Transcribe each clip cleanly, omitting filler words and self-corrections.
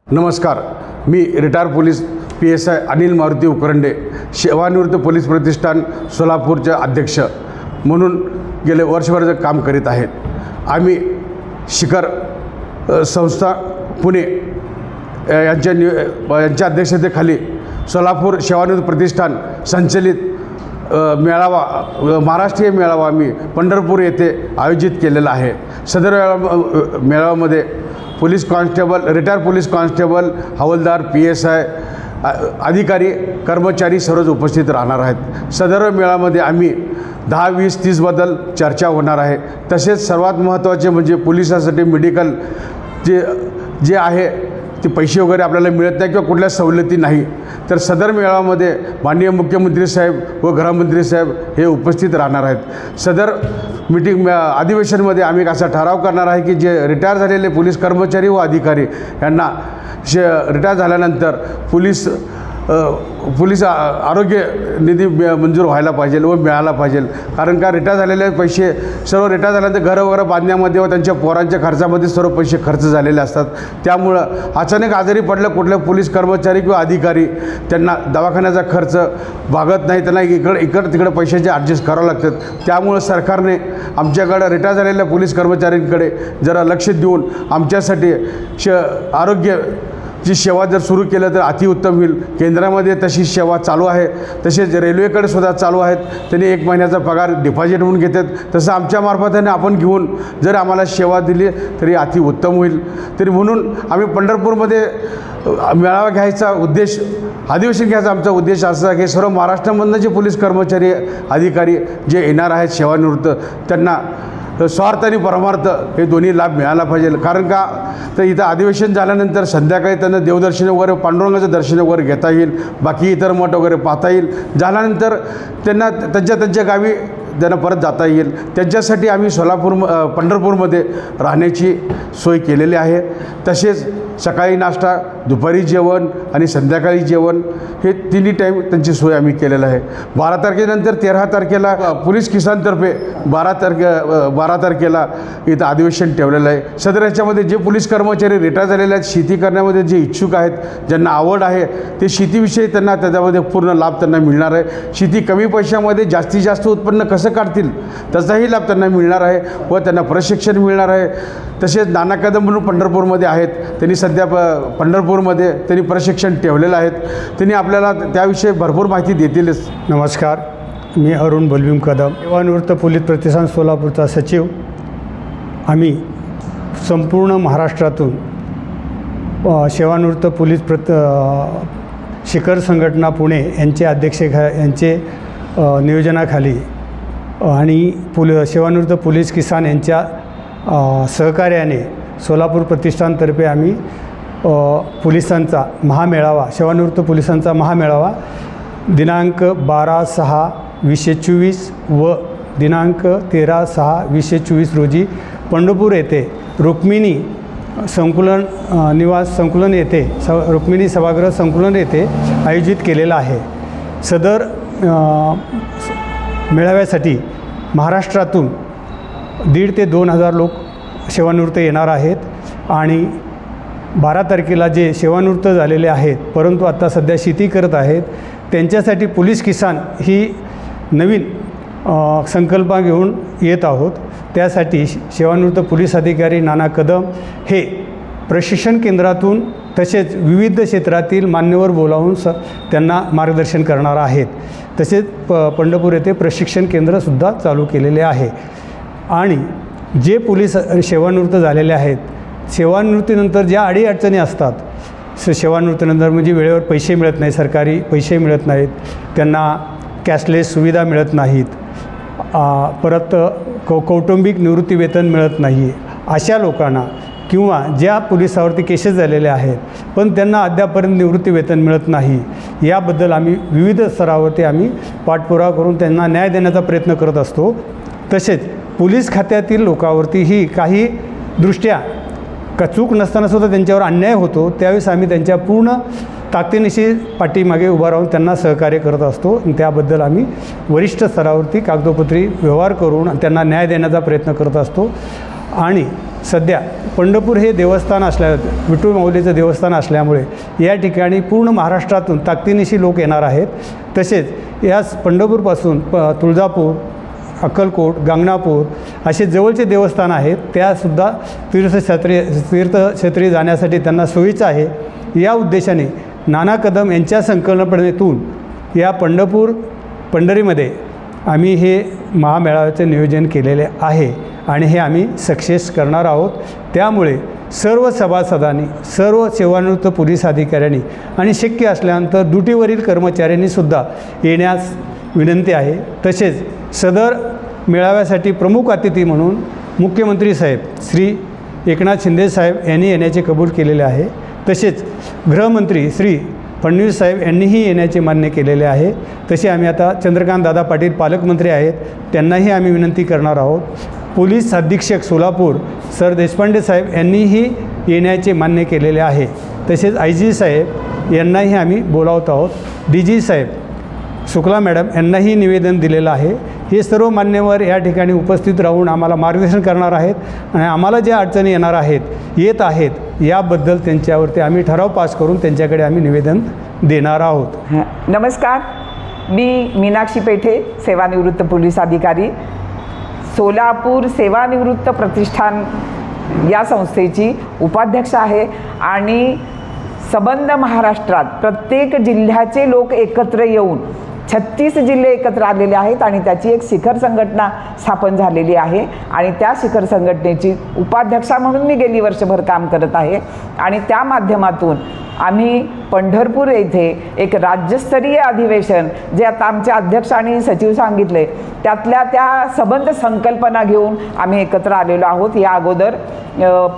नमस्कार, मी retire police PSI Anil Maruti Ukrande, सेवानिवृत्त पोलीस प्रतिष्ठान सोलापूरचे अध्यक्ष म्हणून गेले वर्षभर काम करीत आहेत। आम्ही शिखर संस्था पुणे यांच्या अध्यक्षतेखाली सोलापूर सेवानिवृत्त प्रतिष्ठान संचलित मेळावा, महाराष्ट्रीय मेळावा आम्ही पंढरपूर येथे आयोजित केलेला आहे। सदर मेळाव्यामध्ये police constable, retire police constable, हवालदार, PSI अधिकारी, कर्मचारी सर्वच उपस्थित राहणार आहेत। सदर मेळाव्यामध्ये आम्ही 10, 20, 30 बद्दल चर्चा होणार आहे। तसेच सर्वात महत्त्वाचे म्हणजे पोलिसांसाठी मेडिकल जे आहे ते पैसे वगैरे आपल्याला मिळत नाही किंवा कुठल्या सवलती नाही, तर सदर मेळाव्यामध्ये माननीय मुख्यमंत्री साहेब व गृहमंत्री साहेब हे उपस्थित राहणार आहेत। सदर अधिवेशनमध्ये आम्ही एक असा ठराव करणार आहे की जे रिटायर झालेले पोलीस कर्मचारी व अधिकारी यांना रिटायर झाल्यानंतर पोलीस आरोग्य निधी मंजूर व्हायला पाहिजे व मिळाला पाहिजे। कारण का रिटायर झालेले पैसे सर्व रिटायर झाल्यानंतर घरं वगैरे बांधण्यामध्ये व त्यांच्या पोरांच्या खर्चामध्ये सर्व पैसे खर्च झालेले असतात। त्यामुळं अचानक आजारी पडलं कुठले पोलीस कर्मचारी किंवा अधिकारी, त्यांना दवाखान्याचा खर्च भागत नाही, त्यांना इकडं तिकडे पैशाचे ॲडजस्ट करावं लागतात। त्यामुळं सरकारने आमच्याकडं रिटायर झालेल्या पोलीस कर्मचाऱ्यांकडे जरा लक्ष देऊन आमच्यासाठी आरोग्याची सेवा जर सुरू केलं तर अतिउत्तम होईल। केंद्रामध्ये तशी सेवा चालू आहे, तसेच रेल्वेकडे सुद्धा चालू आहेत। त्यांनी 1 महिन्याचा पगार डिपॉझिट म्हणून घेतात, तसं आमच्या मार्फताने आपण घेऊन जर आम्हाला सेवा दिली तरी अतिउत्तम होईल। तरी म्हणून आम्ही पंढरपूरमध्ये मेळावा घ्यायचा उद्देश, अधिवेशन घ्यायचा आमचा उद्देश असा की सर्व महाराष्ट्रामधून जे पोलीस कर्मचारी अधिकारी जे येणार आहेत सेवानिवृत्त, त्यांना स्वार्थ आणि परमार्थ हे दोन्ही लाभ मिळाला पाहिजे। कारण का तर इथं अधिवेशन झाल्यानंतर संध्याकाळी त्यांना देवदर्शन वगैरे, पांडुरंगाचं दर्शन वगैरे घेता येईल, बाकी इतर मठ वगैरे पाहता येईल। झाल्यानंतर त्यांना त्यांच्या गावी त्यांना परत जाता येईल। त्यांच्यासाठी आम्ही पंढरपूरमध्ये राहण्याची सोय केलेली आहे। तसेच सकाळी नाश्ता, दुपारी जेवण आणि संध्याकाळी जेवण हे तिन्ही टाईम त्यांची सोय आम्ही केलेलं आहे। 12 तारखेनंतर 13 तारखेला पोलीस किसानतर्फे 12 तारखेला इथं अधिवेशन ठेवलेलं आहे। सदर याच्यामध्ये जे पोलीस कर्मचारी रिटायर झालेले आहेत, शेती करण्यामध्ये जे इच्छुक आहेत, ज्यांना आवड आहे, ते शेतीविषयी त्यांना त्याच्यामध्ये पूर्ण लाभ त्यांना मिळणार आहे। शेती कमी पैशामध्ये जास्तीत जास्त उत्पन्न कसं काढतील त्याचाही लाभ त्यांना मिळणार आहे व त्यांना प्रशिक्षण मिळणार आहे। तसेच नाना कदम म्हणून पंढरपूरमध्ये आहेत, त्यांनी सध्या पंढरपूरमध्ये त्यांनी प्रशिक्षण ठेवलेलं आहेत। त्यांनी आपल्याला त्याविषयी भरपूर माहिती देतीलच। नमस्कार, मी अरुण बलभीम कदम, सेवानिवृत्त पोलीस प्रतिष्ठान सोलापूरचा सचिव। आम्ही संपूर्ण महाराष्ट्रातून सेवानिवृत्त पोलीस शिखर संघटना पुणे यांचे नियोजनाखाली आणि सेवानिवृत्त पोलीस किसान यांच्या सहकार्याने सोलापूर प्रतिष्ठानतर्फे आम्ही पोलिसांचा महामेळावा, सेवानिवृत्त पोलिसांचा महामेळावा दिनांक 12/6/2024 व दिनांक 13/6/2024 रोजी पंढरपूर येथे रुक्मिणी रुक्मिणी सभागृह संकुलन येथे आयोजित केलेला आहे। सदर मेळाव्यासाठी महाराष्ट्रातून 1,500 ते 2,000 लोक सेवानिवृत्त येणार आहेत आणि 12 तारखेला जे सेवानिवृत्त झालेले आहेत परंतु आता सध्या शेती करत आहेत, त्यांच्यासाठी पोलीस किसान ही नवीन संकल्पना घेऊन येत आहोत। त्यासाठी सेवानिवृत्त पोलीस अधिकारी नाना कदम हे प्रशिक्षण केंद्रातून तसेच विविध क्षेत्रातील मान्यवर बोलावून त्यांना मार्गदर्शन करणार आहेत। तसेच पंढरपूर येथे प्रशिक्षण केंद्रसुद्धा चालू केलेले आहे। आणि जे पोलीस सेवानिवृत्त झालेले आहेत, सेवानिवृत्तीनंतर ज्या अडीअडचणी असतात, सेवानिवृत्तीनंतर म्हणजे वेळेवर पैसे मिळत नाही, सरकारी पैसे मिळत नाहीत, त्यांना कॅशलेस सुविधा मिळत नाहीत, परत कौटुंबिक निवृत्तीवेतन मिळत नाही, अशा लोकांना किंवा ज्या पोलिसावरती केसेस झालेले आहेत पण त्यांना अद्यापर्यंत निवृत्तीवेतन मिळत नाही, याबद्दल आम्ही विविध स्तरावरती आम्ही पाठपुरावा करून त्यांना न्याय देण्याचा प्रयत्न करत असतो। तसेच पोलीस खात्यातील लोकांवरतीही काही दृष्ट्या चूक नसतानासुद्धा त्यांच्यावर अन्याय होतो, त्यावेळेस आम्ही त्यांच्या पूर्ण ताकदीनिशी पाठीमागे उभा राहून त्यांना सहकार्य करत असतो। त्याबद्दल आम्ही वरिष्ठ स्तरावरती कागदोपत्री व्यवहार करून त्यांना न्याय देण्याचा प्रयत्न करत असतो। आणि सध्या पंढरपूर हे देवस्थान विठ्ठल माऊलीचं देवस्थान असल्यामुळे या ठिकाणी पूर्ण महाराष्ट्रातून ताकदीनिशी लोक येणार आहेत. तसेच याच पंढरपूरपासून तुळजापूर, अक्कलकोट, गांगणापूर असे जवळचे देवस्थान आहेत, त्यासुद्धा तीर्थक्षेत्री जाण्यासाठी त्यांना सोयीचं आहे. या उद्देशाने नाना कदम यांच्या संकल्पनेतून या पंढरीमध्ये आम्ही हे महामेळाव्याचे नियोजन केलेले आहे आणि हे आम्ही सक्सेस करणार आहोत. त्यामुळे सर्व सभासदांनी, सर्व सेवानिवृत्त पोलीस अधिकाऱ्यांनी आणि शक्य असल्यानंतर ड्युटीवरील कर्मचाऱ्यांनीसुद्धा येण्यास विनंती आहे. तसेच सदर मेळाव्यासाठी प्रमुख अतिथी म्हणून मुख्यमंत्री साहेब श्री एकनाथ शिंदे साहेब यांनी येण्याचे कबूल केलेले आहे. तसेच गृहमंत्री श्री फडणवीस साहेब यांनीही येण्याचे मान्य केलेले आहे. तसे आम्ही आता चंद्रकांत दादा पाटील पालकमंत्री आहेत, त्यांनाही आम्ही विनंती करणार आहोत. पोलीस अधीक्षक सोलापूर सर देशपांडे साहेब यांनीही येण्याचे मान्य केलेले आहे. तसेच IG साहेब यांनाही आम्ही बोलावत आहोत. DG साहेब शुक्ला मॅडम यांनाही निवेदन दिलेलं आहे. हे सर्व मान्यवर या ठिकाणी उपस्थित राहून आम्हाला मार्गदर्शन करणार आहेत आणि आम्हाला ज्या अडचणी येत आहेत याबद्दल त्यांच्यावरती आम्ही ठराव पास करून त्यांच्याकडे आम्ही निवेदन देणार आहोत. नमस्कार, मी मीनाक्षी पेठे, सेवानिवृत्त पोलीस अधिकारी, सोलापूर सेवानिवृत्त प्रतिष्ठान या संस्थेची उपाध्यक्ष आहे आणि संबंध महाराष्ट्रात प्रत्येक जिल्ह्याचे लोक एकत्र येऊन 36 जिल्हे एकत्र आलेले आहेत आणि त्याची एक शिखर संघटना स्थापन झालेली आहे आणि त्या शिखर संघटनेची उपाध्यक्षा म्हणून मी गेली वर्षभर काम करत आहे आणि त्या माध्यमातून आम्ही पंढरपूर येथे एक राज्यस्तरीय अधिवेशन, जे आता आमचे अध्यक्ष आणि सचिव सांगितले, त्यातल्या त्या संबंध संकल्पना घेऊन आम्ही एकत्र आलेलो आहोत. या अगोदर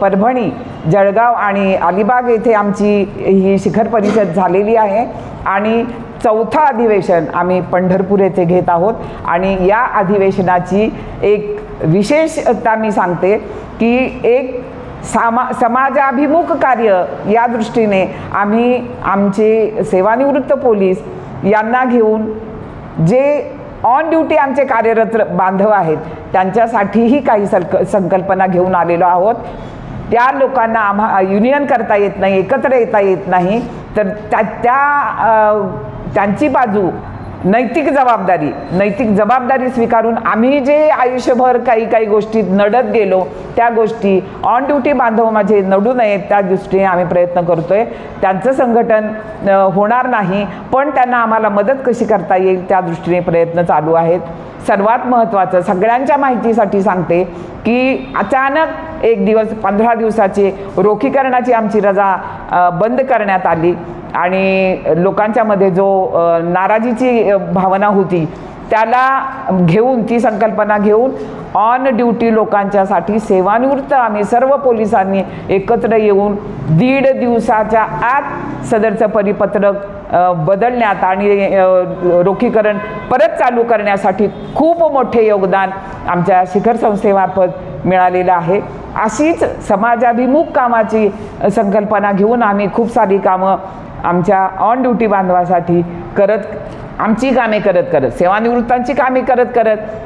परभणी, जळगाव आणि अलिबाग येथे आमची ही शिखर परिषद झालेली आहे आणि 4थं अधिवेशन आम्ही पंढरपूर येथे घेत आहोत. आणि या अधिवेशनाची एक विशेषता मी सांगते की एक समाजाभिमुख कार्य या दृष्टीने आम्ही आमचे सेवानिवृत्त पोलीस यांना घेऊन, जे ऑन ड्युटी आमचे कार्यरत बांधव आहेत त्यांच्यासाठीही काही संकल्पना घेऊन आलेलो आहोत. त्या लोकांना युनियन करता येत नाही, एकत्र येता येत नाही, तर त्यांची बाजू नैतिक जबाबदारी स्वीकारून आम्ही जे आयुष्यभर काही गोष्टीत नडत गेलो त्या गोष्टी ऑन ड्युटी बांधव माझे नडू नयेत त्या दृष्टीने आम्ही प्रयत्न करतोय. त्यांचं संघटन होणार नाही, पण त्यांना आम्हाला मदत कशी करता येईल त्या दृष्टीने प्रयत्न चालू आहेत. सर्वात महत्त्वाचं सगळ्यांच्या माहितीसाठी सांगते की अचानक एक दिवस 15 दिवसाची रोखीकरणाची आमची रजा बंद करण्यात आली आणि लोकांच्या मध्ये जो नाराजीची भावना होती त्याला घेऊन, ती संकल्पना घेऊन ऑन ड्युटी लोकांच्यासाठी सेवानिवृत्त आम्ही सर्व पोलिसांनी एकत्र येऊन 1.5 दिवसाच्या आत सदरचं परिपत्रक बदलण्यात आणि रोखीकरण परत चालू करण्यासाठी खूप मोठे योगदान आमच्या शिखर संस्थेमार्फत मिळालेलं आहे. अशीच समाजाभिमुख कामाची संकल्पना घेऊन आम्ही खूप सारी कामं आमच्या ऑन ड्युटी बांधवासाठी आमची कामे करत सेवानिवृत्तांची कामे करत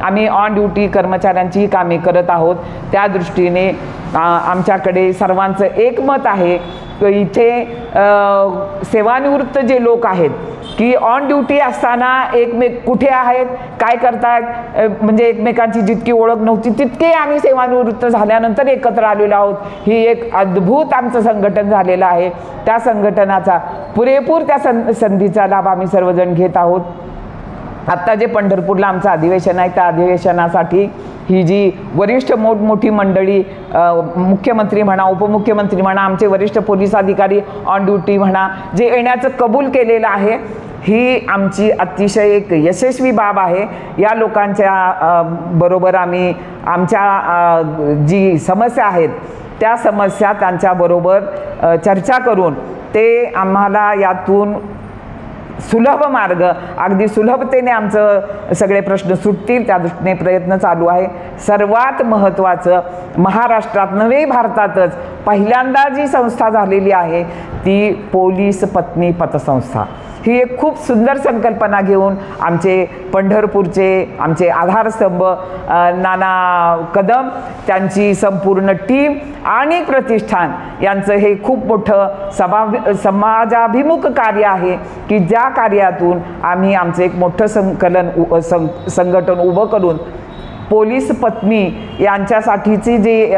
आम्ही ऑन ड्युटी कर्मचाऱ्यांची कामे करत आहोत. त्या दृष्टीने आमच्याकडे सर्वांचं एकमत आहे की इथे सेवानिवृत्त जे लोक आहेत की ऑन ड्युटी असताना कुठे आहेत, काय करतायत, म्हणजे एकमेकांची जितकी ओळख नव्हती तितके आम्ही सेवानिवृत्त झाल्यानंतर एकत्र आलेलो आहोत. ही एक अद्भुत आमचं संघटन झालेलं आहे. त्या संघटनाचा पुरेपूर त्या संधीचा लाभ आम्ही सर्वजण घेत आहोत. आत्ता जे पंढरपूरला आमचं अधिवेशन आहे त्या अधिवेशनासाठी ही जी वरिष्ठ मोठी मंडळी, मुख्यमंत्री म्हणा, उपमुख्यमंत्री म्हणा, आमचे वरिष्ठ पोलीस अधिकारी ऑन ड्युटी म्हणा, जे येण्याचं कबूल केलेलं आहे, ही आमची अतिशय एक यशस्वी बाब आहे. या लोकांच्या बरोबर आम्ही आमच्या जी समस्या आहेत त्या समस्या त्यांच्याबरोबर चर्चा करून ते आम्हाला यातून सुलभ मार्ग, अगदी सुलभतेने आमचं सगळे प्रश्न सुटतील त्या दृष्टीने प्रयत्न चालू आहे. सर्वात महत्त्वाचं, महाराष्ट्रात नव्हे भारतातच पहिल्यांदा जी संस्था झालेली आहे ती पोलीस पत्नी पतसंस्था. ही एक खूप सुंदर संकल्पना घेऊन आमचे पंढरपूरचे आमचे आधारस्तंभ नाना कदम, त्यांची संपूर्ण टीम आणि प्रतिष्ठान यांचं हे खूप मोठं समाजाभिमुख कार्य आहे की ज्या कार्यातून आम्ही आमचं एक मोठं संघटन उभं करून पोलीस पत्नी यांच्यासाठीची जी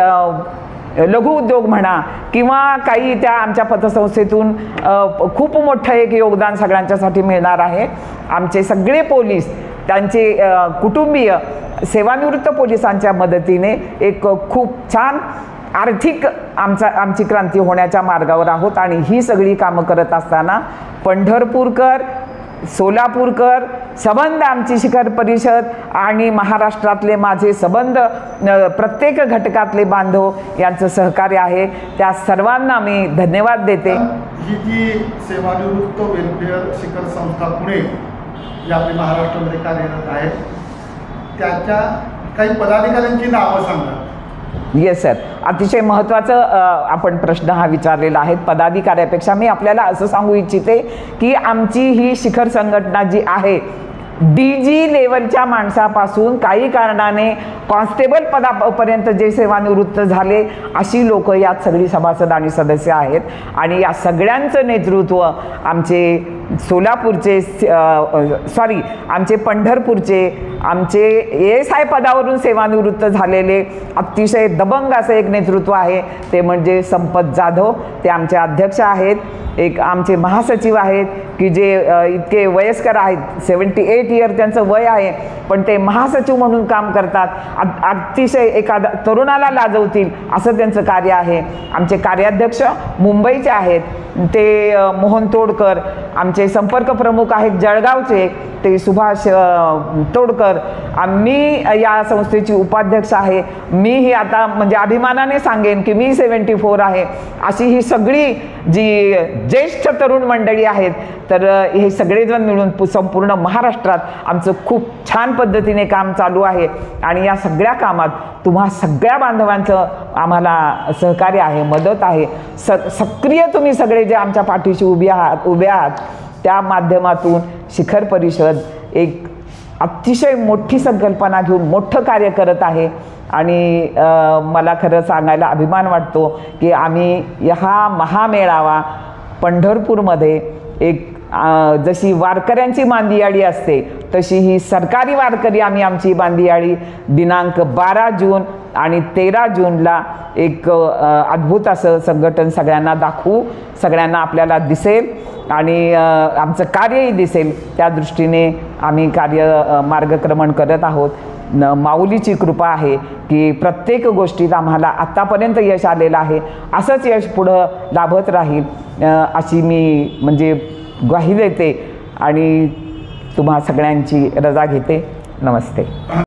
लघु उद्योग म्हणा किंवा काही त्या आमच्या पतसंस्थेतून खूप मोठं एक योगदान सगळ्यांच्यासाठी मिळणार आहे. आमचे सगळे पोलीस, त्यांचे कुटुंबीय सेवानिवृत्त पोलिसांच्या मदतीने एक खूप छान आर्थिक आमची क्रांती होण्याच्या मार्गावर आहोत. आणि ही सगळी कामं करत असताना पंढरपूरकर, सोलापूरकर, संबंध आमची शिखर परिषद आणि महाराष्ट्रातले माझे संबंध प्रत्येक घटकातले बांधव यांचं सहकार्य आहे. त्या सर्वांना मी धन्यवाद देते. ही जी सेवानिवृत्त वेलफेअर शिखर संस्था पुणे जी आपली महाराष्ट्रामध्ये कार्यरत आहे, त्याच्या काही पदाधिकाऱ्यांची नावं सांगा. येस सर, अतिशय महत्त्वाचं आपण प्रश्न हा विचारलेला आहे. पदाधिकाऱ्यापेक्षा मी आपल्याला असं सांगू इच्छिते की आमची ही शिखर संघटना जी आहे, DG लेवलच्या माणसापासून काही कारणाने कॉन्स्टेबल पदापर्यंत जे सेवानिवृत्त झाले अशी लोक यात सगळी सभासद आणि सदस्य आहेत. आणि या सगळ्यांचं नेतृत्व आमचे सोलापूरचे आमचे पंढरपूरचे आमचे ASI पदावरून सेवानिवृत्त झालेले अतिशय दबंग असं एक नेतृत्व आहे. ते म्हणजे संपत जाधव, ते आमचे अध्यक्ष आहेत. एक आमचे महासचिव आहेत की जे इतके वयस्कर आहेत, 78 इयर त्यांचं वय आहे, पण ते महासचिव म्हणून काम करतात. अतिशय एखादा तरुणाला लाजवतील असं त्यांचं कार्य आहे. आमचे कार्याध्यक्ष मुंबईचे आहेत, ते मोहन तोडकर. आमचे संपर्क प्रमुख आहेत जळगावचे, ते सुभाष तोडकर. आम्ही या संस्थेची उपाध्यक्ष आहे. मीही आता म्हणजे अभिमानाने सांगेन की मी 74 आहे. अशी ही सगळी जी ज्येष्ठ तरुण मंडळी आहेत, तर हे सगळेजण मिळून संपूर्ण महाराष्ट्रात आमचं खूप छान पद्धतीने काम चालू आहे. आणि या सगळ्या कामात तुम्हा सगळ्या बांधवांचं आम्हाला सहकार्य आहे, मदत आहे. सक्रिय तुम्ही सगळे जे आमच्या पाठीशी उभे आहात त्या माध्यमातून शिखर परिषद एक अतिशय मोठी संकल्पना घेऊन मोठं कार्य करत आहे. आणि मला खरं सांगायला अभिमान वाटतो की आम्ही हा महामेळावा पंढरपूरमध्ये एक जशी वारकऱ्यांची बांदियाळी असते तशी ही सरकारी वारकरी आमची बांदियाळी दिनांक 12 जून आणि 13 जूनला एक अद्भुत असं संघटन सगळ्यांना दाखवू, सगळ्यांना आपल्याला दिसेल आणि आमचं कार्यही दिसेल. त्या दृष्टीने आम्ही मार्गक्रमण करत आहोत. माऊलीची कृपा आहे की प्रत्येक गोष्टीत आम्हाला आत्तापर्यंत यश आलेलं आहे. असंच यश पुढं लाभत राहील अशी मी म्हणजे ग्वाही देते आणि तुम्हा सगळ्यांची रजा घेते. नमस्ते.